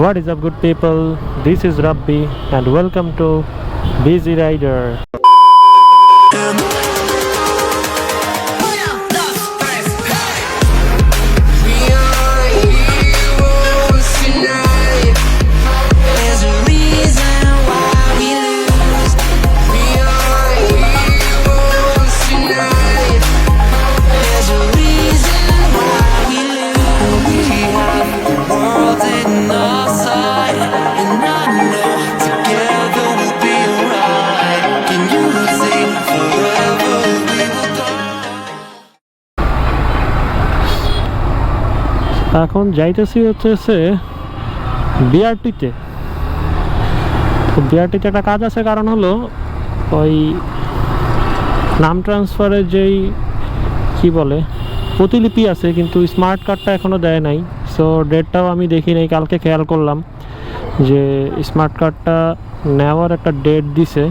What is up, good people? This is Rabbi and welcome to Busy Rider. এখন যাইতেছি হচ্ছে বিআরটিতে। তো বিআরটিতে একটা কাজ আছে, কারণ হলো ওই নাম ট্রান্সফারের যেই কি বলে প্রতিলিপি আছে, কিন্তু স্মার্ট কার্ডটা এখনও দেয় নাই। সো ডেটটাও আমি দেখি নাই, কালকে খেয়াল করলাম যে স্মার্ট কার্ডটা নেওয়ার একটা ডেট দিছে,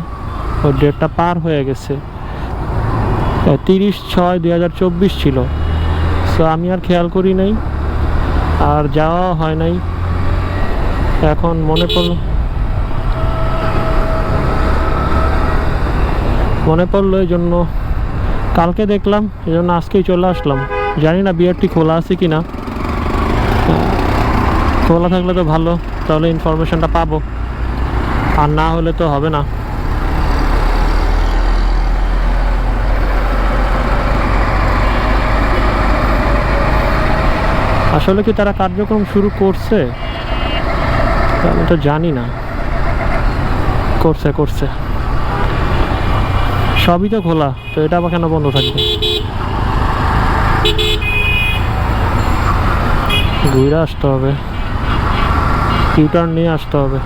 ওই ডেটটা পার হয়ে গেছে। 30/6/2024 ছিল। সো আমি আর খেয়াল করি নাই, আর যাওয়া হয় নাই। এখন মনে পড়লো এই জন্য কালকে দেখলাম, এই জন্য আজকেই চলে আসলাম। জানি না বিআরটি খোলা আছে কি না, খোলা থাকলে তো ভালো, তাহলে ইনফরমেশনটা পাবো, আর না হলে তো হবে না। আসলে কি তারা কার্যক্রম শুরু করছে আমি তো জানি না। করছে সবই তো খোলা, তো এটা আবার কেন বন্ধ থাকবে? ঘুরে আসতে হবে, ইউটার্ন নিয়ে আসতে হবে।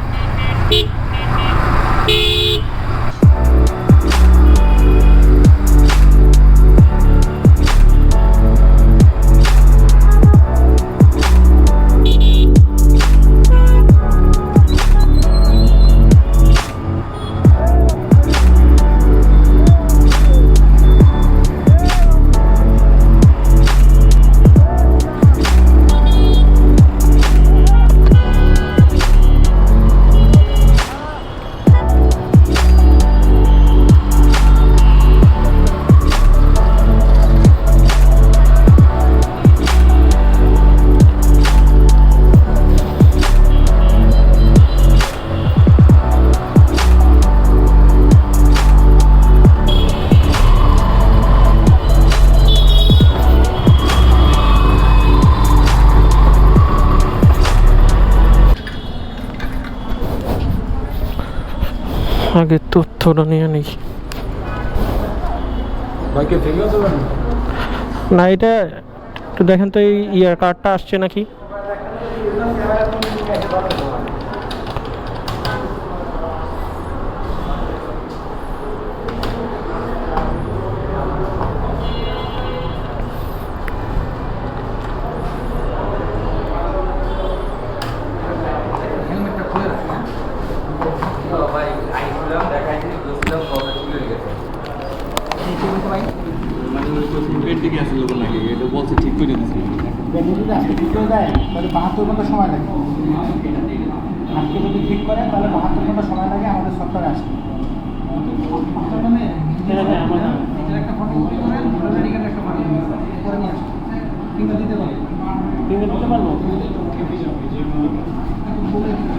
আগে তথ্যটা নিয়ে নিই। না, এটা একটু দেখেন তো, এই ইয়ার কার্ডটা আসছে নাকি? তাহলে 72 ঘন্টা সময় লাগে। আজকে যদি ঠিক করে তাহলে 72 ঘন্টা সময় লাগে আমাদের সফটওয়্যারে আসতে। একটা ফটো করে একটা ফটো করে নিয়ে আসতে ফিঙ্গার দিতে পারবো।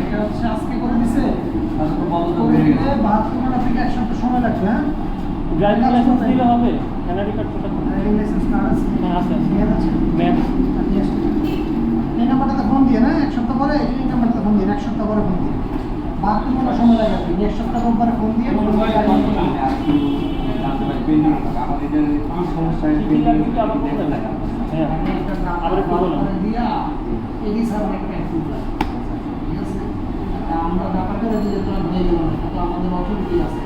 এটা হচ্ছে আজকে করে দিছে, করে দিলে 72 ঘন্টা থেকে 1 সপ্তাহ সময় লাগবে। হ্যাঁ, ড্রাইভিং লাইসেন্স দিলে হবে? এনআইডি কার্ড কোথায়? ড্রাইভিং লাইসেন্স কার্ড আছে? হ্যাঁ আছে। ম্যাপ এই নাম্বারটাতে ফোন দিয়ে না, 1 সপ্তাহ পরে এই নাম্বারটাতে ফোন দিয়ে 1 সপ্তাহ পরে ফোন দিয়ে 72 ঘন্টা সময় লাগে। আপনি 1 সপ্তাহ পরে ফোন দিয়ে আমরা টাকা করে দিলে তো দিয়ে দেবো না, তো আমাদের অথরিটি আছে।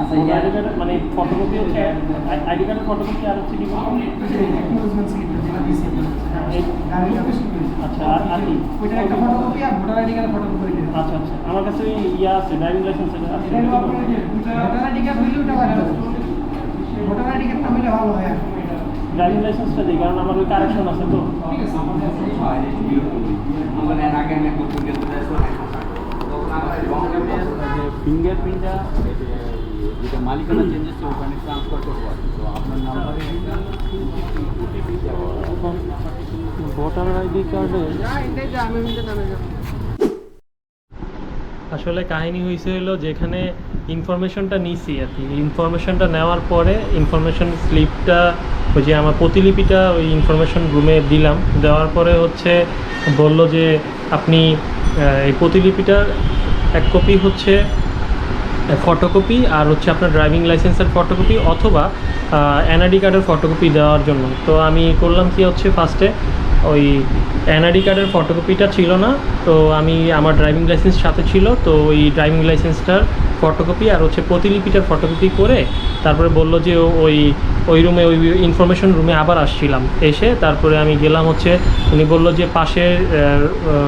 আচ্ছা, এই আইডি কার্ড মানে ফটোকপি হচ্ছে আইডি কার্ডের ফটোকপি আর হচ্ছে কি আচ্ছা, আর কি ওইটা একটা ফটোকপি আর ভোটার আইডি কার্ডের ফটোকপি। আচ্ছা, আমার কাছে ওই ইয়া আছে, ড্রাইভিং লাইসেন্স আছে। ভোটার আইডি কার্ড হইলে ওটা লাগবে, ভোটার আইডি কার্ডটা হইলে ভালো হয়। ড্রাইভিং লাইসেন্সটা দিই, কারণ আমার ওই কারেকশন আছে তো। ঠিক আছে। ফিঙ্গারপ্রিন্টটা যেটা মালিকানা চেঞ্জ হচ্ছে ওখানে ট্রান্সফার করবো আর কি। তো আপনার নাম্বারে ভোটার আইডি কার্ডে আসলে কাহিনী হয়েছে হলো, যেখানে ইনফরমেশনটা নিছি আর কি, ইনফরমেশনটা নেওয়ার পরে ইনফরমেশন স্লিপটা ওই যে আমার প্রতিলিপিটা ওই ইনফরমেশন রুমে দিলাম, দেওয়ার পরে হচ্ছে বলল যে আপনি এই প্রতিলিপিটার এক কপি হচ্ছে ফটোকপি আর হচ্ছে আপনার ড্রাইভিং লাইসেন্সের ফটোকপি অথবা এনআইডি কার্ডের ফটোকপি দেওয়ার জন্য। তো আমি করলাম কি হচ্ছে ফার্স্টে ওই এনআইডি কার্ডের ফটোকপিটা ছিল না, তো আমি আমার ড্রাইভিং লাইসেন্স সাথে ছিল, তো ওই ড্রাইভিং লাইসেন্সটার ফটোকপি আর হচ্ছে প্রতিলিপিটার ফটোকপি করে তারপরে বলল যে ওই রুমে ওই ইনফরমেশন রুমে আবার আসছিলাম, এসে তারপরে আমি গেলাম হচ্ছে, উনি বললো যে পাশের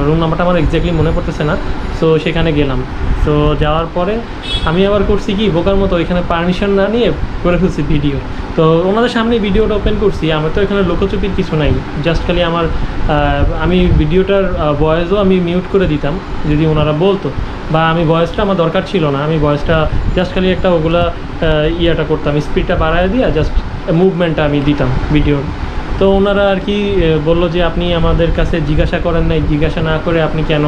রুম নাম্বারটা আমার এক্স্যাক্টলি মনে পড়তেছে না, তো সেখানে গেলাম। তো যাওয়ার পরে আমি আবার করছি কি বোকার মতো ওইখানে পারমিশন না নিয়ে করে ফেলছি ভিডিও। তো ওনাদের সামনে ভিডিওটা ওপেন করছি, আমার তো এখানে লুকোচুপির কিছু নাই, জাস্ট খালি আমি ভিডিওটার ভয়েসও আমি মিউট করে দিতাম যদি ওনারা বলতো, বা আমি ভয়েসটা আমার দরকার ছিল না, আমি ভয়েসটা জাস্ট খালি একটা ওগুলা ইয়েটা করতাম, স্পিডটা বাড়ায় দিয়ে জাস্ট মুভমেন্টটা আমি দিতাম ভিডিওর। তো ওনারা আর কি বললো যে আপনি আমাদের কাছে জিজ্ঞাসা করেন নাই, জিজ্ঞাসা না করে আপনি কেন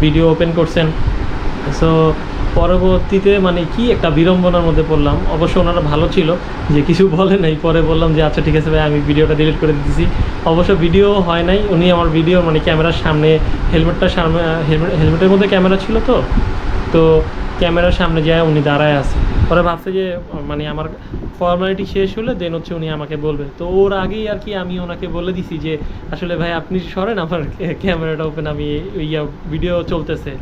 ভিডিও ওপেন করছেন। সো পরবর্তীতে মানে কি একটা বিড়ম্বনার মধ্যে পড়লাম। অবশ্য ওনারা ভালো ছিল যে কিছু বলে নাই, পরে বললাম যে আচ্ছা ঠিক আছে ভাই, আমি ভিডিওটা ডিলিট করে দিতেছি। অবশ্য ভিডিও হয় নাই, উনি আমার ভিডিও মানে ক্যামেরার সামনে হেলমেটের মধ্যে ক্যামেরা ছিল, তো ক্যামেরার সামনে যায় উনি দাঁড়ায় আছে। পরে ভাবছে যে মানে আমার ফর্মালিটি শেষ হলে দেন হচ্ছে উনি আমাকে বলবে, তো ওর আগেই আর কি আমি ওনাকে বলে দিছি যে আসলে ভাই আপনি সরেন, আমার ক্যামেরাটা ওপেন, আমি ভিডিও চলতেছে।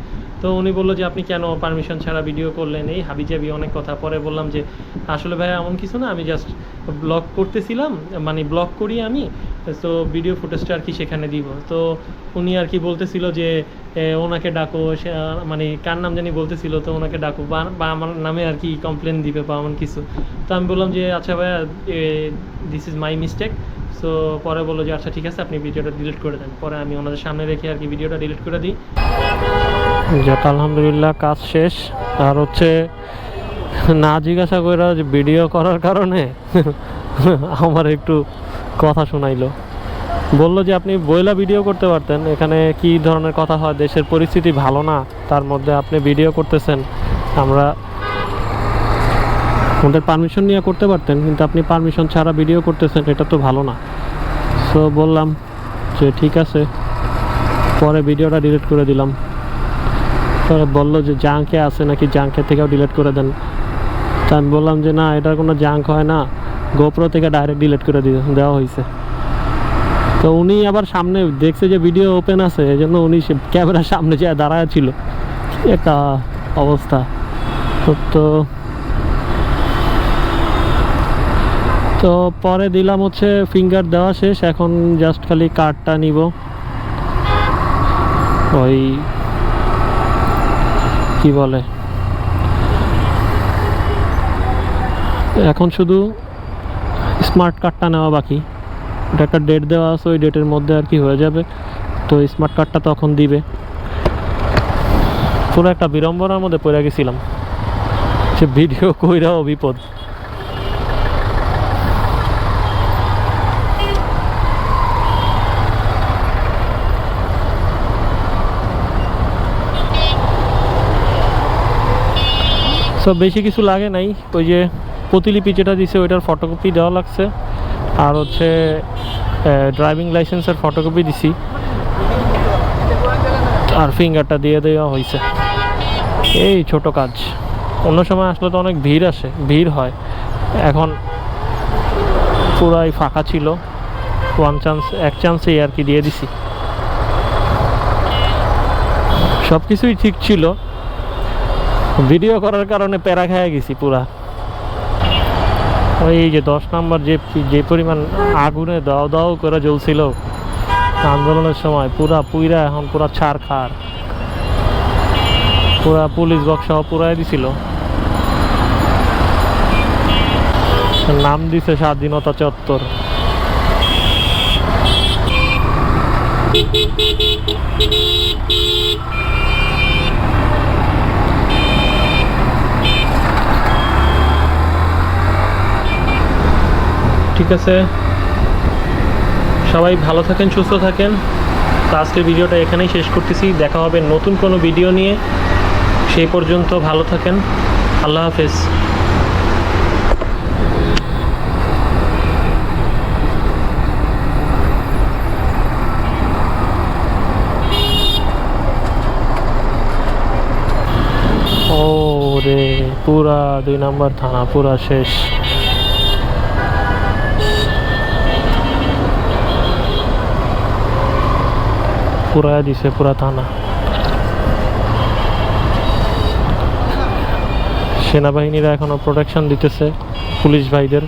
তো উনি বললো যে আপনি কেন পারমিশন ছাড়া ভিডিও করলেন, এই হাবিজাবি অনেক কথা। পরে বললাম যে আসলে ভাই এমন কিছু না, আমি জাস্ট ব্লগ করতেছিলাম, মানে ব্লগ করি আমি, তো ভিডিও ফুটেজটা আর কি সেখানে দিব। তো উনি আর কি বলতেছিল যে ওনাকে ডাকো, মানে কার নাম জানি বলতেছিল, তো ওনাকে ডাকো বা আমার নামে আর কি কমপ্লেন দিবে বা এমন কিছু। তো আমি বললাম যে আচ্ছা ভাইয়া this is my mistake. So পরে বললো যে আচ্ছা ঠিক আছে আপনি ভিডিওটা ডিলিট করে দেন। পরে আমি ওনাদের সামনে রেখে আর কি ভিডিওটা ডিলিট করে দিই। যাক আলহামদুলিল্লাহ কাজ শেষ। আর হচ্ছে না জিজ্ঞাসা করে যে ভিডিও করার কারণে আমার একটু কথা শোনাইলো, বললো যে আপনি বইলা ভিডিও করতে পারতেন, এখানে কি ধরনের কথা হয়, দেশের পরিস্থিতি ভালো না, তার মধ্যে আপনি ভিডিও করতেছেন, আমাদের পারমিশন নিয়ে করতে পারতেন, কিন্তু আপনি পারমিশন ছাড়া ভিডিও করতেছেন, এটা তো ভালো না। সো বললাম যে ঠিক আছে, পরে ভিডিওটা ডিলিট করে দিলাম। পরে বললো যে জাঙ্কে আছে নাকি, জাঙ্কে থেকেও ডিলিট করে দেন। তা আমি বললাম যে না, এটার কোনো জাঙ্ক হয় না, গোপ্রো থেকে ডাইরেক্ট ডিলিট করে দেওয়া হয়েছে। তো উনি আবার সামনে দেখছে যে ভিডিও ওপেন আছে, এই জন্য উনি ক্যামেরার সামনে যে দাঁড়ায় ছিল, একটা অবস্থা। তো পরে দিলাম হচ্ছে ফিঙ্গার দেওয়া শেষ, এখন জাস্ট খালি কার্ডটা নিব। ওই কি বলে, এখন শুধু স্মার্ট কার্ডটা নেওয়া বাকি। এটা একটা ডেট দেওয়া আছে, ওই ডেটের মধ্যে আর কি হয়ে যাবে, তো স্মার্ট কার্ডটা তখন দিবে। পুরো একটা বিড়ম্বনার মধ্যে পড়ে গেছিলাম, সে ভিডিও কইরাও বিপদ। সব বেশি কিছু লাগে নাই, ওই যে প্রতিলিপি যেটা দিছে ওইটার ফটোকপি দেওয়া লাগছে, আর হচ্ছে ড্রাইভিং লাইসেন্সের ফটোকপি দিছি, আর ফিঙ্গারটা দিয়ে দেওয়া হয়েছে। এই ছোট কাজ, অন্য সময় আসলে তো অনেক ভিড় হয়, এখন পুরাই ফাঁকা ছিল, এক চান্সেই আর কি দিয়ে দিছি। সব কিছুই ঠিক ছিল, ভিডিও করার কারণে প্যারা খেয়ে গেছি পুরা। ওই যে 10 নম্বর যে পরিমাণ আগুনে দাও দাও করে জ্বলছিল আন্দোলনের সময়, পুরা এখন পুরা ছারখার, পুরা পুলিশ বক্স সহ পুরাই দিছিল। নাম দিছে স্বাধীনতা চত্বর। ঠিক আছে, সবাই ভালো থাকেন, সুস্থ থাকেন। তো আজকের ভিডিওটা এখানেই শেষ করতেছি। দেখা হবে নতুন কোনো ভিডিও নিয়ে। সেই পর্যন্ত ভালো থাকেন। আল্লাহ হাফেজ। ও রে, পুরা 2 নম্বর থানা পুরা শেষ। পুরা দিছে পুরা থানা। সেনাবাহিনীরা এখনো প্রোটেকশন দিতেছে পুলিশ ভাইদের।